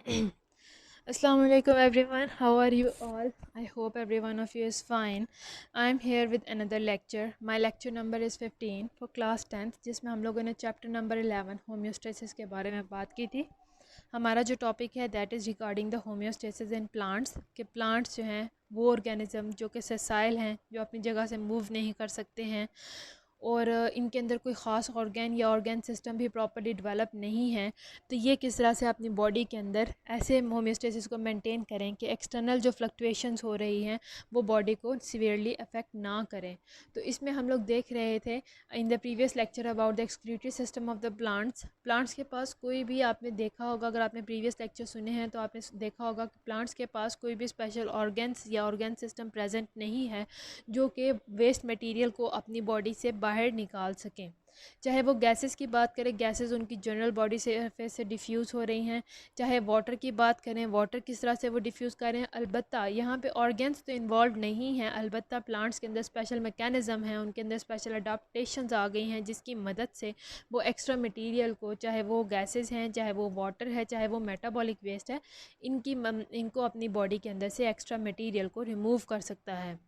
Assalamu alaikum everyone. How are you all? I hope every one of you is fine. I am here with another lecture. My lecture number is 15 for class 10th, जिसमें हम लोगों ने chapter number 11 homeostasis के बारे में बात की थी। हमारा जो टॉपिक है that is regarding the homeostasis in plants, कि प्लांट्स जो हैं वो ऑर्गेनिज्म जो कि सेसाइल हैं, जो अपनी जगह से मूव नहीं कर सकते हैं और इनके अंदर कोई ख़ास ऑर्गन या ऑर्गन सिस्टम भी प्रॉपर्ली डेवलप नहीं है, तो ये किस तरह से अपनी बॉडी के अंदर ऐसे होम्योस्टेसिस को मेंटेन करें कि एक्सटर्नल जो फ्लक्चुएशंस हो रही हैं वो बॉडी को सीवियरली अफेक्ट ना करें। तो इसमें हम लोग देख रहे थे in the previous lecture about the excretory system of the plants के पास कोई भी, आपने देखा होगा अगर आपने प्रीवियस लेक्चर सुने हैं तो आपने देखा होगा कि प्लांट्स के पास कोई भी स्पेशल ऑर्गन्स या ऑर्गन सिस्टम प्रेजेंट नहीं है जो कि वेस्ट मटेरियल को अपनी बॉडी से बाहर निकाल सकें। चाहे वो गैसेस की बात करें, गैसेस उनकी जनरल बॉडी से डिफ्यूज़ हो रही हैं, चाहे वाटर की बात करें, वाटर किस तरह से वो डिफ्यूज़ कर रहे हैं। अलबत्ता यहाँ पे ऑर्गन्स तो इन्वॉल्व नहीं हैं, अलबत्ता प्लांट्स के अंदर स्पेशल मैकेनिज़्म हैं, उनके अंदर स्पेशल अडाप्टेशंस आ गई हैं जिसकी मदद से वो एक्स्ट्रा मटीरियल को, चाहे वो गैसेस हैं, चाहे वो वाटर है, चाहे वो मेटाबॉलिक वेस्ट है, इनको अपनी बॉडी के अंदर से एक्स्ट्रा मटीरियल को रिमूव कर सकता है।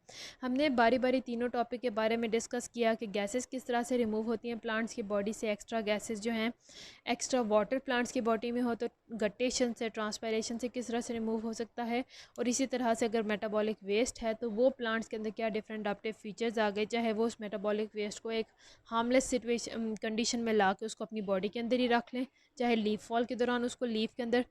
हमने बारी बारी तीनों टॉपिक के बारे में डिस्कस किया कि गैसेस किस तरह से रिमूव होती हैं प्लांट्स की बॉडी से, एक्स्ट्रा गैसेस जो हैं, एक्स्ट्रा वाटर प्लांट्स की बॉडी में हो तो गटेशन से, ट्रांसपायरेशन से किस तरह से रिमूव हो सकता है, और इसी तरह से अगर मेटाबॉलिक वेस्ट है तो वो प्लांट्स के अंदर क्या डिफरेंट अडाप्टिव फीचर्स आ गए, चाहे वो उस मेटाबॉलिक वेस्ट को एक हार्मलेस सिचुएशन कंडीशन में ला के उसको अपनी बॉडी के अंदर ही रख लें, चाहे लीफ फॉल के दौरान उसको लीफ के अंदर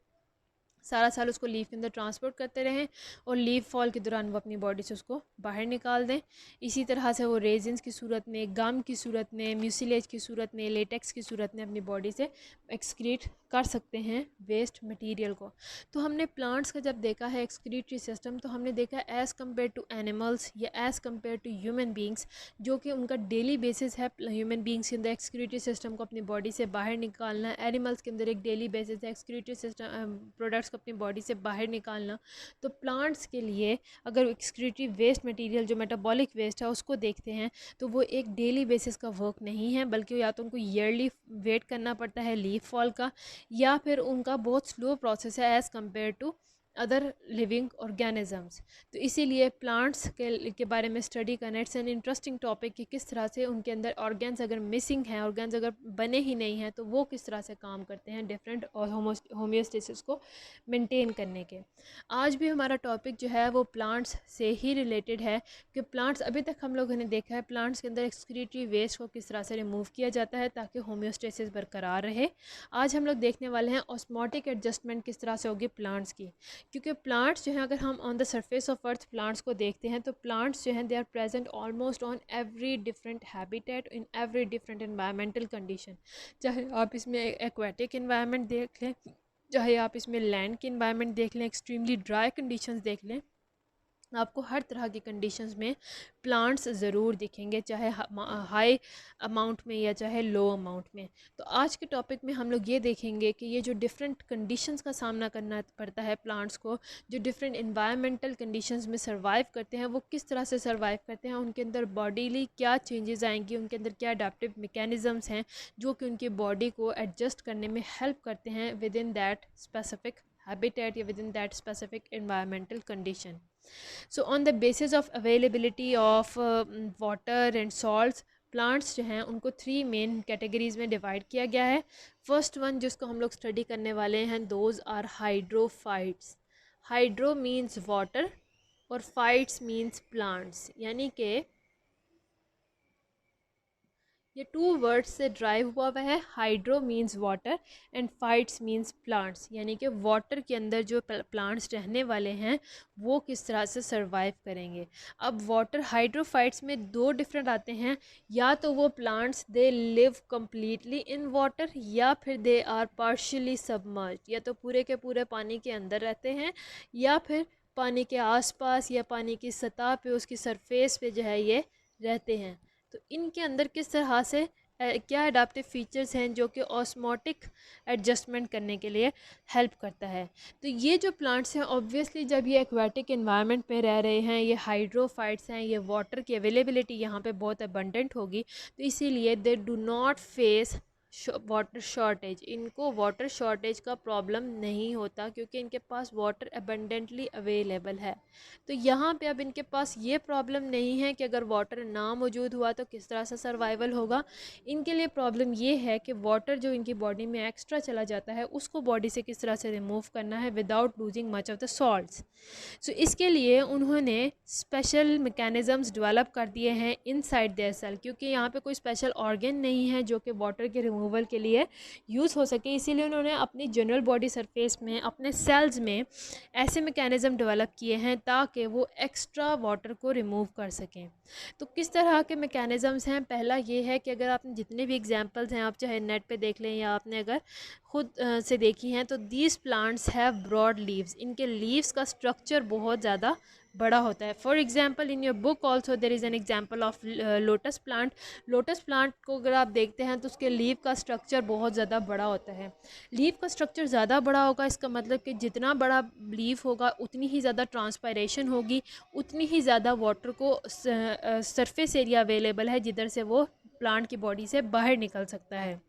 सारा साल उसको लीफ के अंदर ट्रांसपोर्ट करते रहें और लीफ फॉल के दौरान वो अपनी बॉडी से उसको बाहर निकाल दें। इसी तरह से वो रेजिन्स की सूरत में, गम की सूरत में, म्यूसिलेज की सूरत में, लेटेक्स की सूरत में अपनी बॉडी से एक्सक्रीट कर सकते हैं वेस्ट मटेरियल को। तो हमने प्लांट्स का जब देखा है एक्सक्रीटरी सिस्टम, तो हमने देखा एज़ कम्पेयर टू एनिमल्स या as compare to human beings, जो कि उनका डेली बेसिस है ह्यूमन बींग्स के अंदर एक्सक्रीटरी सिस्टम को अपनी बॉडी से बाहर निकालना, एनिमल्स के अंदर एक डेली बेसिस है एक्सक्रीटरी सिस्टम प्रोडक्ट्स को अपनी बॉडी से बाहर निकालना। तो प्लांट्स के लिए अगर एक्सक्रीटरी वेस्ट मटेरियल जो मेटाबॉलिक वेस्ट है उसको देखते हैं तो वो एक डेली बेसिस का वर्क नहीं है, बल्कि या तो उनको ईयरली वेट करना पड़ता है लीफ फॉल का, या फिर उनका बहुत स्लो प्रोसेस है as compare to other living organisms. तो इसीलिए प्लांट्स के बारे में स्टडी करना इट्स एन इंटरेस्टिंग टॉपिक कि किस तरह से उनके अंदर ऑर्गन्स अगर मिसिंग हैं, ऑर्गन्स अगर बने ही नहीं हैं, तो वो किस तरह से काम करते हैं डिफरेंट और होम्योस्टेसिस को मेंटेन करने के। आज भी हमारा टॉपिक जो है वो प्लांट्स से ही रिलेटेड है कि प्लांट्स, अभी तक हम लोगों ने देखा है प्लांट्स के अंदर एक्सक्रीटरी वेस्ट को किस तरह से रिमूव किया जाता है ताकि होम्योस्टेसिस बरकरार रहे। आज हम लोग देखने वाले हैं ऑस्मोटिक एडजस्टमेंट किस तरह से होगी प्लांट्स की, क्योंकि प्लांट्स जो हैं, अगर हम on the surface of earth plants को देखते हैं तो प्लांट्स जो हैं they are present almost on every different habitat in every different environmental condition. चाहे आप इसमें एक्वेटिक एनवायरनमेंट देख लें, चाहे आप इसमें लैंड की एनवायरनमेंट देख लें, एक्सट्रीमली ड्राई कंडीशंस देख लें, आपको हर तरह की कंडीशंस में प्लांट्स ज़रूर दिखेंगे, चाहे हाई अमाउंट में या चाहे लो अमाउंट में। तो आज के टॉपिक में हम लोग ये देखेंगे कि ये जो डिफरेंट कंडीशंस का सामना करना पड़ता है प्लांट्स को, जो डिफरेंट इन्वायरमेंटल कंडीशंस में सर्वाइव करते हैं, वो किस तरह से सर्वाइव करते हैं, उनके अंदर बॉडीली क्या चेंजेस आएंगी, उनके अंदर क्या अडेप्टिव मैकेनिज़म्स हैं जो कि उनकी बॉडी को एडजस्ट करने में हेल्प करते हैं with in that specific habitat या within that specific environmental condition. So on the basis of availability of water and salts, plants जो हैं उनको 3 मेन कैटेगरीज़ में डिवाइड किया गया है। फर्स्ट वन जिसको हम लोग स्टडी करने वाले हैं, those are hydrophytes. Hydro means water और फाइट्स मीन्स प्लांट्स, यानी कि ये 2 वर्ड्स से ड्राइव हुआ हुआ है। Hydro means water and fights means plants, यानी कि वाटर के अंदर जो प्लांट्स रहने वाले हैं वो किस तरह से सर्वाइव करेंगे। अब वाटर हाइड्रोफाइट्स में 2 डिफरेंट आते हैं, या तो वो plants they live completely in water या फिर दे आर पार्शियली सबमर्ज्ड, या तो पूरे के पूरे पानी के अंदर रहते हैं या फिर पानी के आसपास या पानी की सतह पे, उसकी सरफेस पे जो है ये रहते हैं। तो इनके अंदर किस तरह से क्या अडाप्टिव फीचर्स हैं जो कि ऑस्मोटिक एडजस्टमेंट करने के लिए हेल्प करता है। तो ये जो प्लांट्स हैं ऑब्वियसली जब ये एक्वेटिक एनवायरनमेंट में रह रहे हैं, ये हाइड्रोफाइट्स हैं, ये वाटर की अवेलेबिलिटी यहाँ पे बहुत अबंडेंट होगी, तो इसीलिए they do not face water shortage, इनको वाटर शॉर्टेज का प्रॉब्लम नहीं होता क्योंकि इनके पास वाटर अबंडेंटली अवेलेबल है। तो यहाँ पे अब इनके पास ये प्रॉब्लम नहीं है कि अगर वाटर ना मौजूद हुआ तो किस तरह से सर्वाइवल होगा। इनके लिए प्रॉब्लम ये है कि वाटर जो इनकी बॉडी में एक्स्ट्रा चला जाता है उसको बॉडी से किस तरह से रिमूव करना है without losing much of the salts. So इसके लिए उन्होंने स्पेशल मैकेनिज़म्स डेवलप कर दिए हैं इनसाइड देयर सेल, क्योंकि यहाँ पे कोई स्पेशल ऑर्गन नहीं है जो कि वाटर के रिमूवल के लिए यूज़ हो सके। इसीलिए उन्होंने अपनी जनरल बॉडी सरफेस में अपने सेल्स में ऐसे मैकेनिज़्म डेवलप किए हैं ताकि वो एक्स्ट्रा वाटर को रिमूव कर सकें। तो किस तरह के मैकेनिज़म्स हैं? पहला ये है कि अगर आपने जितने भी एग्जांपल्स हैं, आप चाहे नेट पे देख लें या आपने अगर खुद से देखी हैं, तो these plants have broad leaves. इनके लीव्स का स्ट्रक्चर बहुत ज़्यादा बड़ा होता है। For example in your book also there is an example of lotus plant. Lotus plant को अगर आप देखते हैं तो उसके लीव का स्ट्रक्चर बहुत ज़्यादा बड़ा होता है। लीव का स्ट्रक्चर ज़्यादा बड़ा होगा, इसका मतलब कि जितना बड़ा लीव होगा उतनी ही ज़्यादा ट्रांसपायरेशन होगी, उतनी ही ज़्यादा वाटर को सरफेस एरिया अवेलेबल है जिधर से वो प्लांट की बॉडी से बाहर निकल सकता है।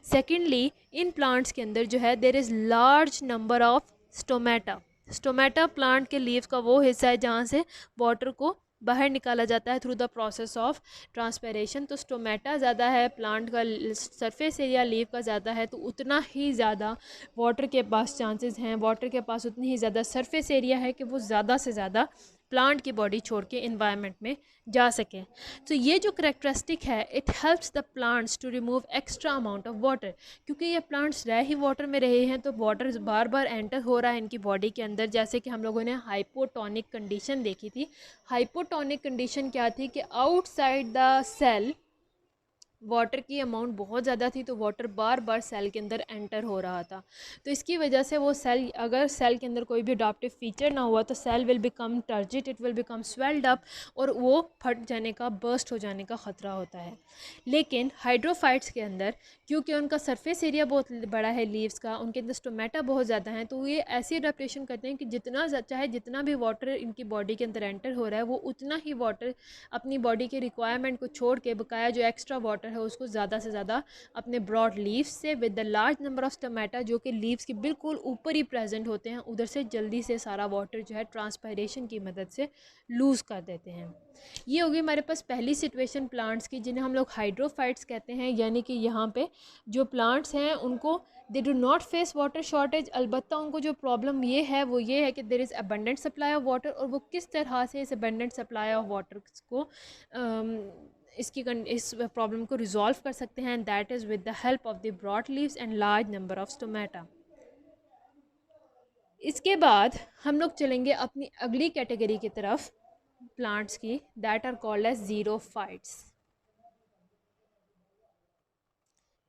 सेकेंडली, इन प्लांट्स के अंदर जो है there is large number of stomata. Stomata plant के लीव्स का वो हिस्सा है जहाँ से वाटर को बाहर निकाला जाता है through the process of transpiration. तो स्टोमेटा ज़्यादा है, प्लांट का सरफेस एरिया लीव का ज़्यादा है, तो उतना ही ज़्यादा वाटर के पास चांसेस हैं, वाटर के पास उतनी ही ज़्यादा सरफेस एरिया है कि वो ज़्यादा से ज़्यादा प्लांट की बॉडी छोड़ के इन्वायरमेंट में जा सकें। तो ये जो करेक्टरिस्टिक है, it helps the plants to remove extra amount of water. क्योंकि ये प्लांट्स रह ही वाटर में रहे हैं तो वाटर बार बार एंटर हो रहा है इनकी बॉडी के अंदर। जैसे कि हम लोगों ने हाइपोटोनिक कंडीशन देखी थी। हाइपोटोनिक कंडीशन क्या थी कि आउटसाइड द सेल वाटर की अमाउंट बहुत ज़्यादा थी, तो वाटर बार बार सेल के अंदर एंटर हो रहा था। तो इसकी वजह से वो सेल, अगर सेल के अंदर कोई भी अडॉप्टिव फीचर ना हुआ तो cell will become turgid, it will become swelled up और वो फट जाने का, बर्स्ट हो जाने का ख़तरा होता है। लेकिन हाइड्रोफाइट्स के अंदर क्योंकि उनका सरफेस एरिया बहुत बड़ा है लीव्स का, उनके अंदर स्टोमेटा बहुत ज़्यादा है, तो ये ऐसी अडेप्टेशन करते हैं कि चाहे जितना भी वाटर इनकी बॉडी के अंदर एंटर हो रहा है वो उतना ही वाटर अपनी बॉडी के रिक्वायरमेंट को छोड़ के बकाया जो एक्स्ट्रा वाटर है उसको ज़्यादा से ज़्यादा अपने ब्रॉड लीव्स से with the large number of stomata जो कि लीव्स के बिल्कुल ऊपर ही प्रेजेंट होते हैं, उधर से जल्दी से सारा वाटर जो है ट्रांसपायरेशन की मदद से लूज़ कर देते हैं। ये होगी हमारे पास पहली सिचुएशन प्लांट्स की, जिन्हें हम लोग हाइड्रोफाइट्स कहते हैं। यानी कि यहाँ पे जो प्लांट्स हैं उनको they do not face water shortage, अलबत्ता उनको जो प्रॉब्लम ये है कि there is abundant supply of water, और वो किस तरह से इस अबंडेंट सप्लाई ऑफ वाटर को इस प्रॉब्लम को रिजॉल्व कर सकते हैं। That is with the help of the broad leaves and large number of stomata. इसके बाद हम लोग चलेंगे अपनी अगली कैटेगरी की तरफ प्लांट्स की, दैट आर कॉल्ड एज ज़ीरोफाइट्स।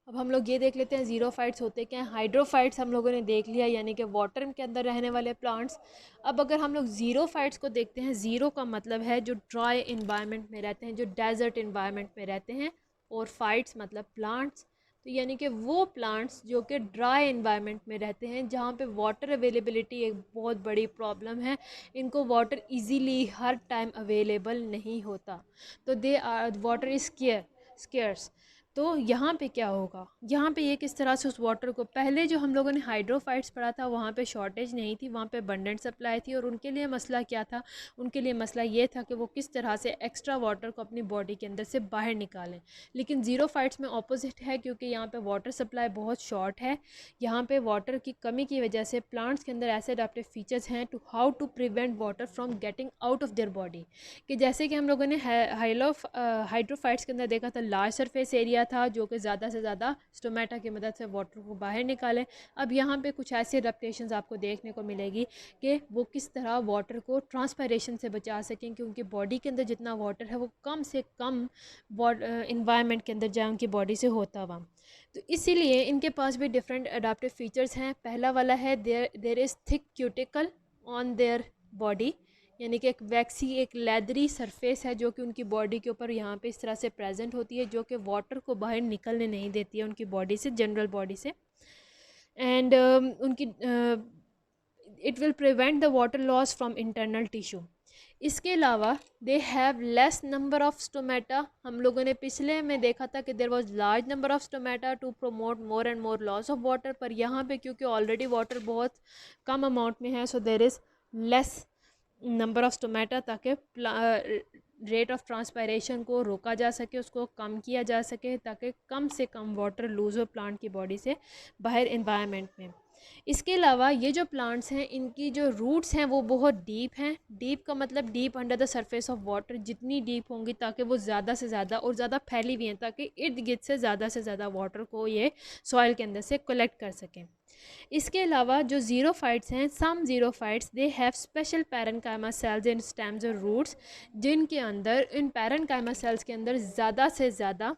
अब हम लोग ये देख लेते हैं ज़ीरोफाइट्स होते क्या हैं। हाइड्रोफाइट्स हम लोगों ने देख लिया, यानी कि वाटर के अंदर रहने वाले प्लांट्स। अब अगर हम लोग ज़ीरोफाइट्स को देखते हैं, ज़ीरो का मतलब है जो ड्राई इन्वायरमेंट में रहते हैं, जो डेजर्ट इन्वायरमेंट में रहते हैं, और फाइट्स मतलब प्लांट्स। तो यानी कि वो प्लांट्स जो कि ड्राई इन्वायरमेंट में रहते हैं, जहाँ पे वाटर अवेलेबिलिटी एक बहुत बड़ी प्रॉब्लम है, इनको वाटर इजीली हर टाइम अवेलेबल नहीं होता, तो they are water is scarce. तो यहाँ पे क्या होगा, यहाँ पे ये किस तरह से उस वाटर को, पहले जो हम लोगों ने हाइड्रोफाइट्स पढ़ा था वहाँ पे शॉर्टेज नहीं थी, वहाँ पे अबंडेंट सप्लाई थी, और उनके लिए मसला क्या था, उनके लिए मसला ये था कि वो किस तरह से एक्स्ट्रा वाटर को अपनी बॉडी के अंदर से बाहर निकालें। लेकिन ज़ीरोफाइट्स में ऑपोजिट है, क्योंकि यहाँ पे वाटर सप्लाई बहुत शॉर्ट है। यहाँ पे वाटर की कमी की वजह से प्लांट्स के अंदर ऐसे अडैप्टिव फीचर्स हैं to how to prevent water from getting out of their body, कि जैसे कि हम लोगों ने हाइड्रोफाइट्स के अंदर देखा था लार्ज सरफेस एरिया था जो कि ज़्यादा से ज़्यादा स्टोमेटा की मदद से वाटर को बाहर निकालें। अब यहाँ पे कुछ ऐसी एडेप्टेशंस आपको देखने को मिलेगी कि वो किस तरह वाटर को ट्रांसपायरेशन से बचा सकें, कि उनकी बॉडी के अंदर जितना वाटर है वो कम से कम इन्वायरमेंट के अंदर जाए उनकी बॉडी से होता हुआ। तो इसीलिए इनके पास भी डिफरेंट अडेप्टिव फीचर्स हैं। पहला वाला है there is thick cuticle on their body, यानी कि एक वैक्सी, एक लेदरी सरफेस है जो कि उनकी बॉडी के ऊपर यहाँ पे इस तरह से प्रेजेंट होती है, जो कि वाटर को बाहर निकलने नहीं देती है उनकी बॉडी से, जनरल बॉडी से। एंड उनकी it will prevent the water loss from internal tissue. इसके अलावा they have less number of stomata. हम लोगों ने पिछले में देखा था कि there was large number of stomata to promote more and more loss of water, पर यहाँ पे क्योंकि ऑलरेडी वाटर बहुत कम अमाउंट में है, so there is less number of stomata, ताकि रेट ऑफ ट्रांसपायरेशन को रोका जा सके, उसको कम किया जा सके, ताकि कम से कम वाटर लूज़ हो प्लांट की बॉडी से बाहर इन्वायरमेंट में। इसके अलावा ये जो प्लांट्स हैं इनकी जो रूट्स हैं वो बहुत डीप हैं। डीप का मतलब deep under the surface of water, जितनी डीप होंगी ताकि वो ज़्यादा से ज़्यादा और ज़्यादा फैली हुई हैं, ताकि इर्द गिर्द से ज़्यादा वाटर को ये सॉइल के अंदर से कलेक्ट कर सकें। इसके अलावा जो ज़ीरोफाइट्स हैं, some xerophytes they have special parenchyma cells in stems और रूट्स, जिनके अंदर इन पैरेन्काइमा सेल्स के अंदर ज़्यादा से ज़्यादा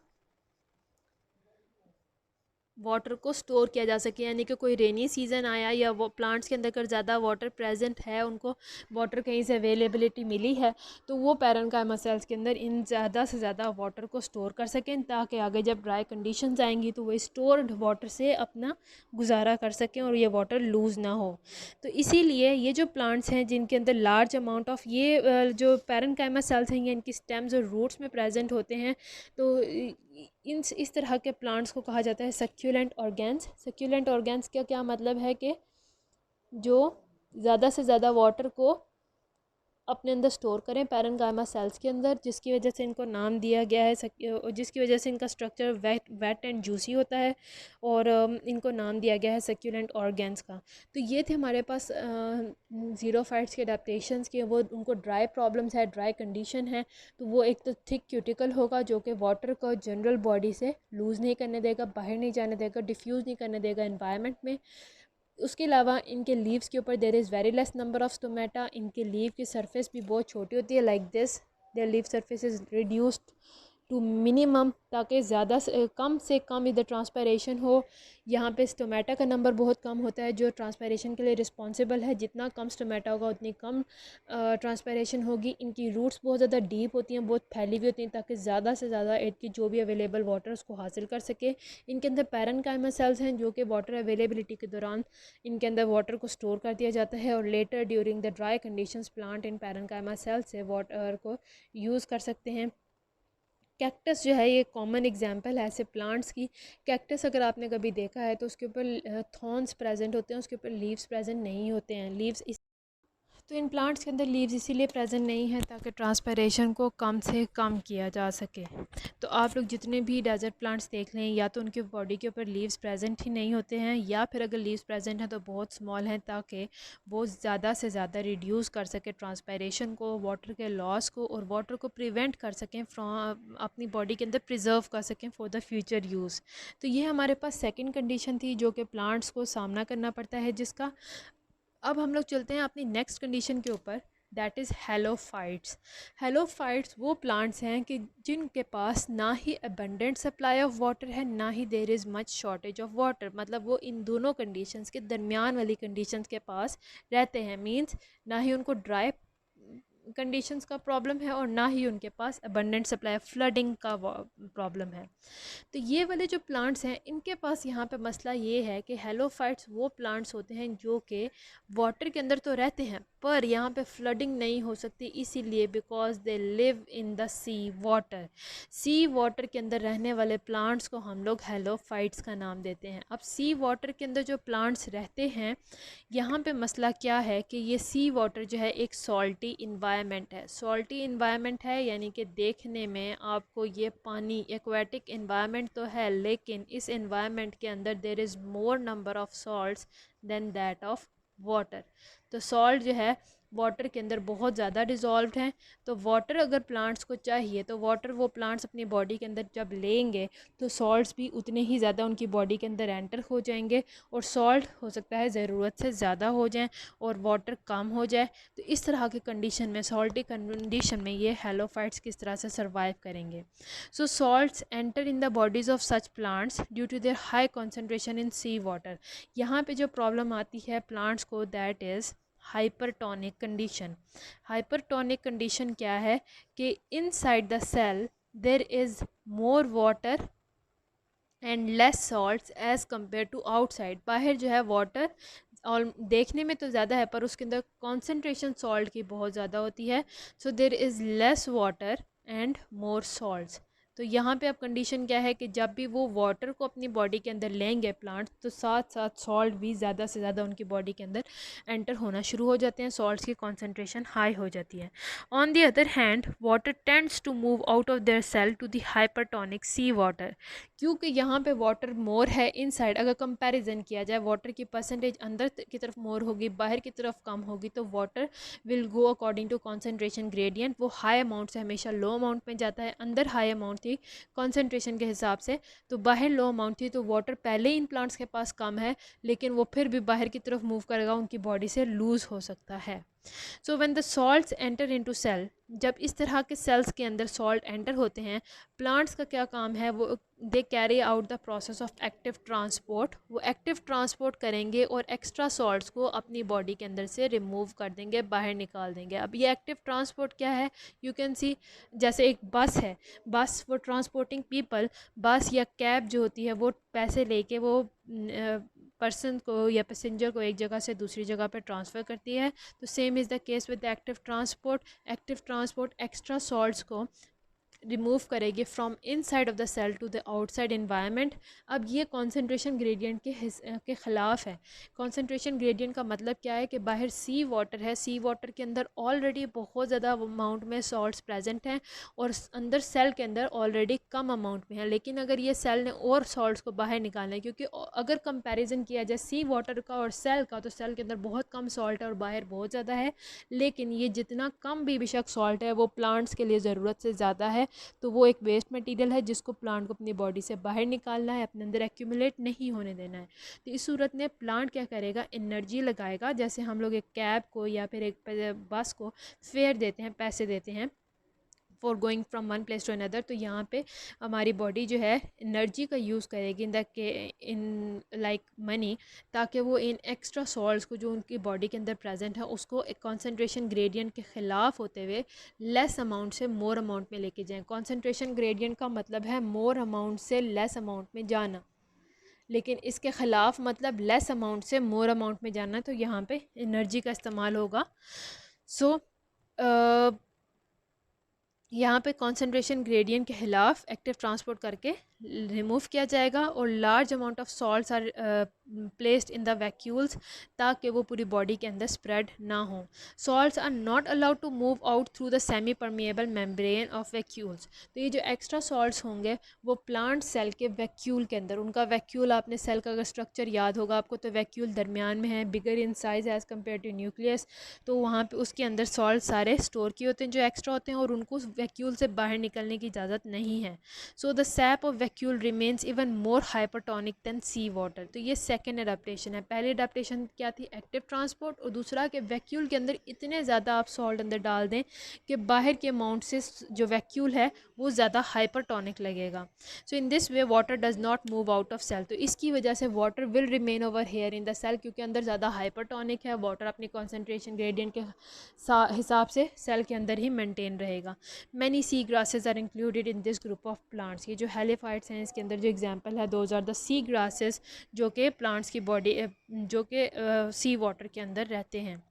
वाटर को स्टोर किया जा सके। यानी कि कोई रेनी सीज़न आया या वो प्लांट्स के अंदर अगर ज़्यादा वाटर प्रेजेंट है, उनको वाटर कहीं से अवेलेबिलिटी मिली है, तो वो पैरेन्काइमा सेल्स के अंदर इन ज़्यादा से ज़्यादा वाटर को स्टोर कर सकें, ताकि आगे जब ड्राई कंडीशंस आएंगी तो वो स्टोर्ड वाटर से अपना गुजारा कर सकें और ये वाटर लूज़ ना हो। तो इसीलिए ये जो प्लांट्स हैं जिनके अंदर लार्ज अमाउंट ऑफ ये जो पैरेन्काइमा सेल्स हैं, ये इनकी स्टेम्स और रूट्स में प्रेजेंट होते हैं, तो इस तरह के प्लांट्स को कहा जाता है सक्यूलेंट ऑर्गेन्स। सक्यूलेंट ऑर्गेन्स का क्या मतलब है कि जो ज़्यादा से ज़्यादा वाटर को अपने अंदर स्टोर करें पैरेन्काइमा सेल्स के अंदर, जिसकी वजह से इनको नाम दिया गया है जिसकी वजह से इनका स्ट्रक्चर वेट एंड जूसी होता है, और इनको नाम दिया गया है सक्यूलेंट ऑर्गेन्स का। तो ये थे हमारे पास ज़ीरोफाइट्स के अडेप्टेशंस के। वो उनको ड्राई प्रॉब्लम्स है, ड्राई कंडीशन है, तो वो एक तो थिक क्यूटिकल होगा जो कि वाटर को जनरल बॉडी से लूज़ नहीं करने देगा, बाहर नहीं जाने देगा, डिफ्यूज़ नहीं करने देगा इन्वायरमेंट में। उसके अलावा इनके लीव्स के ऊपर there is very less number of stomata. इनके लीव की सरफेस भी बहुत छोटी होती है, like this their leaf surface is reduced to minimum, ताकि ज़्यादा से कम इधर ट्रांसपायरेशन हो। यहाँ पे स्टोमेटा का नंबर बहुत कम होता है जो ट्रांसपायरेशन के लिए रिस्पॉन्सिबल है। जितना कम स्टोमेटा होगा उतनी कम ट्रांसपायरेशन होगी। इनकी रूट्स बहुत ज़्यादा डीप होती हैं, बहुत फैली हुई होती हैं, ताकि ज़्यादा से ज़्यादा इनकी जो भी अवेलेबल वाटर उसको हासिल कर सके। इनके अंदर पैरेन्काइमा सेल्स हैं जो कि वाटर अवेलेबिलिटी के दौरान इनके अंदर वाटर को स्टोर कर दिया जाता है, और letter during the dry conditions plant in parenchyma sales से वाटर को यूज़ कर सकते हैं। कैक्टस जो है ये कॉमन एग्जांपल है ऐसे प्लांट्स की। कैक्टस अगर आपने कभी देखा है तो उसके ऊपर थॉर्न्स प्रेजेंट होते हैं, उसके ऊपर लीव्स प्रेजेंट नहीं होते हैं। लीव्स तो इन प्लांट्स के अंदर लीव्स इसीलिए प्रेजेंट नहीं है ताकि ट्रांसपायरेशन को कम से कम किया जा सके। तो आप लोग जितने भी डेजर्ट प्लांट्स देख लें, या तो उनके बॉडी के ऊपर लीव्स प्रेजेंट ही नहीं होते हैं, या फिर अगर लीव्स प्रेजेंट हैं तो बहुत स्मॉल हैं, ताकि वो ज़्यादा से ज़्यादा रिड्यूस कर सके ट्रांसपायरेशन को, वाटर के लॉस को, और वाटर को प्रिवेंट कर सकें फ्रॉम अपनी बॉडी के अंदर प्रिजर्व कर सकें फॉर द फ्यूचर यूज़। तो ये हमारे पास सेकेंड कंडीशन थी जो कि प्लांट्स को सामना करना पड़ता है जिसका। अब हम लोग चलते हैं अपनी नेक्स्ट कंडीशन के ऊपर, दैट इज़ हेलोफाइट्स। हेलोफाइट्स वो प्लांट्स हैं कि जिनके पास ना ही अबंडेंट सप्लाई ऑफ वाटर है, ना ही there is much shortage of water. मतलब वो इन दोनों कंडीशंस के दरमियान वाली कंडीशंस के पास रहते हैं। मींस ना ही उनको ड्राई कंडीशंस का प्रॉब्लम है और ना ही उनके पास अबंडेंट सप्लाई फ्लडिंग का प्रॉब्लम है। तो ये वाले जो प्लांट्स हैं इनके पास यहाँ पे मसला ये है कि हेलोफाइट्स वो प्लांट्स होते हैं जो कि वाटर के अंदर तो रहते हैं पर यहाँ पे फ्लडिंग नहीं हो सकती, इसीलिए because they live in the sea water. Sea water के अंदर रहने वाले प्लांट्स को हम लोग हेलोफाइट्स का नाम देते हैं। अब सी वाटर के अंदर जो प्लांट्स रहते हैं, यहाँ पे मसला क्या है कि ये सी वाटर जो है एक सॉल्टी इन्वायरमेंट है। सॉल्टी इन्वायरमेंट है यानी कि देखने में आपको ये पानी एक्वेटिक इन्वायरमेंट तो है, लेकिन इस इन्वायरमेंट के अंदर there is more number of salts than that of water. तो सॉल्ट जो है वाटर के अंदर बहुत ज़्यादा डिज़ोल्व्ड हैं। तो वाटर अगर प्लांट्स को चाहिए तो वाटर वो प्लांट्स अपनी बॉडी के अंदर जब लेंगे तो सॉल्ट्स भी उतने ही ज़्यादा उनकी बॉडी के अंदर एंटर हो जाएंगे, और सॉल्ट हो सकता है ज़रूरत से ज़्यादा हो जाए और वाटर कम हो जाए। तो इस तरह की कंडीशन में, सॉल्टी कंडीशन में, ये हेलोफाइट्स किस तरह से सर्वाइव करेंगे। So salts enter in the bodies of such plants due to their high concentration in sea water. यहाँ पे जो प्रॉब्लम आती है प्लांट्स को, that is hypertonic condition. Hypertonic condition क्या है कि inside the cell there is more water and less salts as compare to outside. बाहर जो है वाटर ऑल देखने में तो ज़्यादा है पर उसके अंदर कॉन्सेंट्रेशन सॉल्ट की बहुत ज़्यादा होती है. So there is less water and more salts. तो यहाँ पे अब कंडीशन क्या है कि जब भी वो वाटर को अपनी बॉडी के अंदर लेंगे प्लांट्स, तो साथ साथ सॉल्ट भी ज़्यादा से ज़्यादा उनकी बॉडी के अंदर एंटर होना शुरू हो जाते हैं. सॉल्ट्स की कॉन्सेंट्रेशन हाई हो जाती है. On the other hand water tends to move out of their cell to the hypertonic sea water. क्योंकि यहाँ पे वाटर मोर है इनसाइड, अगर कंपैरिजन किया जाए वाटर की परसेंटेज अंदर की तरफ मोर होगी, बाहर की तरफ कम होगी, तो water will go according to concentration gradient. वो हाई अमाउंट से हमेशा लो अमाउंट में जाता है. अंदर हाई अमाउंट थी कॉन्सेंट्रेशन के हिसाब से, तो बाहर लो अमाउंट थी, तो वाटर पहले ही इन प्लांट्स के पास कम है, लेकिन वो फिर भी बाहर की तरफ मूव करेगा, उनकी बॉडी से लूज़ हो सकता है. So when the salts enter into cell, जब इस तरह के सेल्स के अंदर सॉल्ट एंटर होते हैं, प्लांट्स का क्या काम है, वो they carry out the process of active transport. वो एक्टिव ट्रांसपोर्ट करेंगे और एक्स्ट्रा सॉल्ट्स को अपनी बॉडी के अंदर से रिमूव कर देंगे, बाहर निकाल देंगे. अब ये एक्टिव ट्रांसपोर्ट क्या है, यू कैन सी जैसे एक बस है, बस वो ट्रांसपोर्टिंग पीपल, बस या कैब जो होती है वो पैसे लेके वो पर्सन को या पैसेंजर को एक जगह से दूसरी जगह पे ट्रांसफ़र करती है. तो same is the case with the active transport. Active transport extra salts को रिमूव करेगी from inside of the cell to the outside environment. अब ये कॉन्सेंट्रेशन ग्रेडियंट के ख़िलाफ़ है. कॉन्सेंट्रेशन ग्रेडियंट का मतलब क्या है कि बाहर सी वाटर है, सी वाटर के अंदर ऑलरेडी बहुत ज़्यादा अमाउंट में सॉल्ट्स प्रेजेंट हैं और अंदर सेल के अंदर ऑलरेडी कम अमाउंट में है. लेकिन अगर ये सेल ने और सॉल्ट्स को बाहर निकालना है, क्योंकि अगर कंपैरिजन किया जाए सी वाटर का और सेल का, तो सेल के अंदर बहुत कम सॉल्ट है और बाहर बहुत ज़्यादा है. लेकिन ये जितना कम भी बेशक सॉल्ट है वो प्लांट्स के लिए ज़रूरत से ज़्यादा है, तो वो एक वेस्ट मटेरियल है जिसको प्लांट को अपनी बॉडी से बाहर निकालना है, अपने अंदर एक्यूमुलेट नहीं होने देना है. तो इस सूरत में प्लांट क्या करेगा, एनर्जी लगाएगा. जैसे हम लोग एक कैब को या फिर एक बस को फेयर देते हैं, पैसे देते हैं for going from one place to another, तो यहाँ पे हमारी बॉडी जो है एनर्जी का यूज़ करेगी इन लाइक मनी, ताकि वो इन एक्स्ट्रा सॉल्ट्स को जो उनकी बॉडी के अंदर प्रेजेंट है उसको एक कॉन्सेंट्रेशन ग्रेडियंट के ख़िलाफ़ होते हुए लेस अमाउंट से मोर अमाउंट में लेके जाएं. कॉन्सेंट्रेशन ग्रेडियंट का मतलब है मोर अमाउंट से लेस अमाउंट में जाना, लेकिन इसके ख़िलाफ़ मतलब लेस अमाउंट से मोर अमाउंट में जाना. तो यहाँ पे एनर्जी का इस्तेमाल होगा. सो यहाँ पे कॉन्सेंट्रेशन ग्रेडियंट के खिलाफ एक्टिव ट्रांसपोर्ट करके रिमूव किया जाएगा और large amount of salts are placed in the vacuoles, ताकि वो पूरी बॉडी के अंदर स्प्रेड ना हो. Salts are not allowed to move out through the semi permeable membrane of vacuoles. तो ये जो एक्स्ट्रा सॉल्ट्स होंगे वो प्लांट सेल के वैक्यूल के अंदर, उनका वैक्यूल आपने सेल का अगर स्ट्रक्चर याद होगा आपको, तो वैक्यूल दरमियान में है, bigger in size as compare to nucleus. तो वहाँ पे उसके अंदर सॉल्ट सारे स्टोर किए होते हैं जो एक्स्ट्रा होते हैं और उनको वैक्यूल से बाहर निकलने की इजाज़त नहीं है. So the sap of vacuole remains even more hypertonic than sea water. तो ये सेकेंड अडेप्टेशन है. पहली अडेप्टेशन क्या थी, एक्टिव ट्रांसपोर्ट, और दूसरा कि वैक्यूल के अंदर इतने ज़्यादा आप सॉल्ट अंदर डाल दें कि बाहर के अमाउंट से जो वैक्यूल है वो ज़्यादा हाइपरटोनिक लगेगा. So in this way water does not move out of cell. तो इसकी वजह से water will remain over here in the cell, क्योंकि अंदर ज़्यादा हाइपरटोनिक है. वाटर अपनी कॉन्सेंट्रेशन ग्रेडियंट के हिसाब से सेल के अंदर ही मेंटेन रहेगा. Many sea grasses are included in this group of plants. ये जो हेलिफाइट्स हैं इसके अंदर जो एग्जांपल है those are the sea grasses, जो कि प्लांट्स की बॉडी जो कि सी वाटर के अंदर रहते हैं.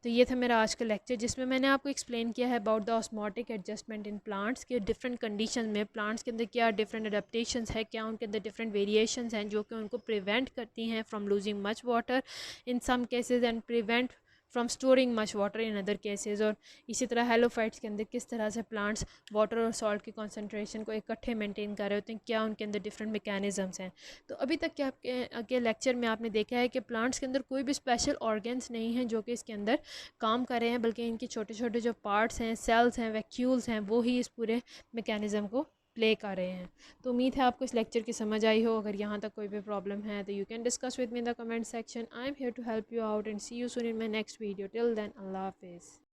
तो ये था मेरा आज का लेक्चर जिसमें मैंने आपको एक्सप्लेन किया है about the osmotic adjustment in plants के डिफरेंट कंडीशन में प्लांट्स के अंदर क्या डिफरेंट अडेप्टेशंस है, क्या उनके अंदर डिफरेंट वेरिएशंस हैं जो कि उनको प्रिवेंट करती हैं from losing much water in some cases and prevent from storing much water in other cases. और इसी तरह हेलोफाइट्स के अंदर किस तरह से प्लांट्स वाटर और सॉल्ट की कॉन्सेंट्रेशन को इकट्ठे मेंटेन कर रहे होते हैं, क्या उनके अंदर डिफरेंट मैकेनिज़म्स हैं. तो अभी तक के आपके लेक्चर में आपने देखा है कि प्लांट्स के अंदर कोई भी स्पेशल ऑर्गन्स नहीं हैं जो कि इसके अंदर काम कर रहे हैं, बल्कि इनके छोटे छोटे जो पार्ट्स हैं, सेल्स हैं, वैक्यूल्स हैं, वो ही इस पूरे मैकेनिज़्म को प्ले कर रहे हैं. तो उम्मीद है आपको इस लेक्चर की समझ आई हो. अगर यहाँ तक कोई भी प्रॉब्लम है तो you can discuss with me in the comment section. I am here to help you out and see you soon in my next video. Till then, अल्लाह हाफिज़.